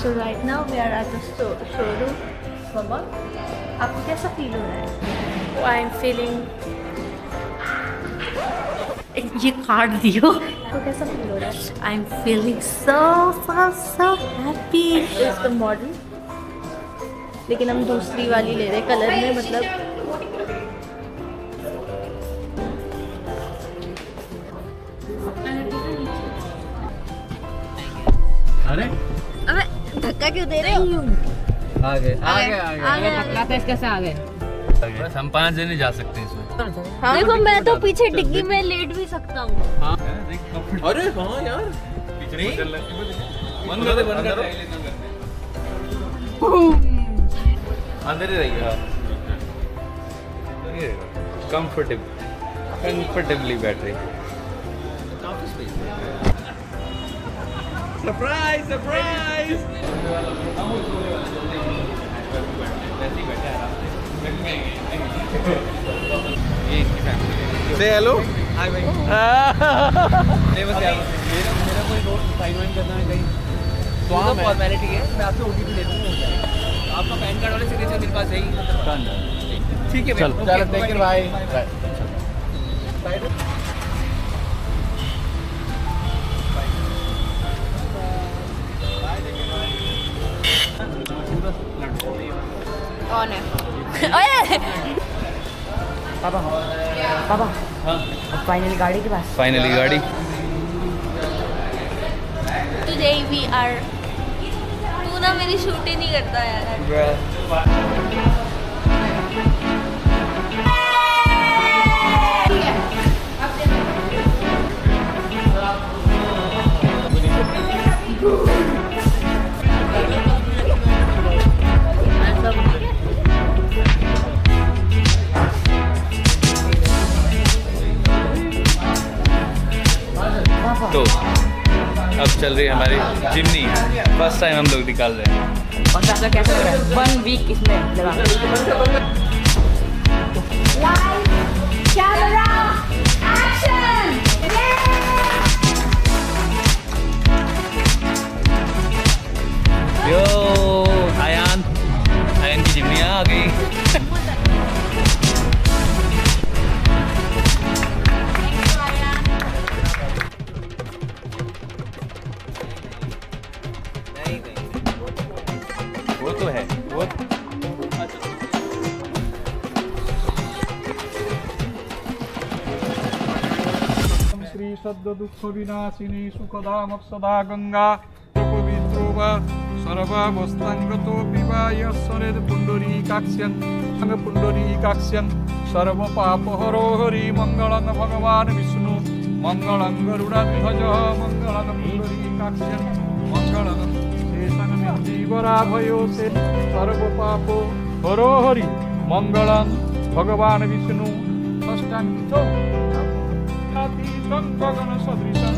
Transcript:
So right now we are at the showroom. Mama, आपको कैसा feel हो रहा है? आई एम फीलिंग ये कार्ड दियो। आपको कैसा फील हो रहा है? I am feeling so happy. Is the model, लेकिन हम दूसरी वाली ले रहे हैं कलर में, मतलब अरे अबे धक्का क्यों दे रहे हो? आगे कैसे आ गए? बस हम 5 जने जा सकते हैं इसमें। देखो मैं तो पीछे डिग्गी में लेट भी सकता हूँ। अरे हाँ यार, पीछे बंद कर दे, बंद कर दे। अंदर ही रहिए। कंफर्टेबली बैठ रही। Surprise surprise. से हेलो हाय भाई। नहीं बस यार मेरा कोई दोस्त साइन वाइन करना है कहीं, तो आप फॉर्मेलिटी है, मैं आपसे ओटीपी ले दूंगा, हो जाएगा। आपका पैन कार्ड वाले सिग्नेचर मेरे पास है ही। ठीक है, चलो चलो, टेक केयर, बाय। कौन है? ओए पापा पापा फाइनली गाड़ी के पास। फाइनली गाड़ी। Today we are, तू ना मेरी शूट ही नहीं करता यार। तो अब चल रही है हमारी जिमनी। फर्स्ट टाइम हम लोग निकाल रहे हैं। और पैसा कैसे लग रहा है? 1 वीक इसमें लगा। Camera action. यो आयान की जिमनी आ गई। वो तो है वो। श्री सद्द दुख विनाशिनी सुखदाम सदा गंगा पवित्रो वा सर्वावस्थांगतो विवाय सरेद पुंडरीकाक्ष्यं पुंडरीकाक्ष्यं सर्व पाप हरो हरि मंगलं भगवान विष्णु मंगलं गरुड़ध्वज मंगलं पुंडरीकाक्ष्यं मंगलं जीवराभयो से सर्व पापो हरो हरि मंगलं भगवान विष्णु षष्ठांगितो गगन सदृशं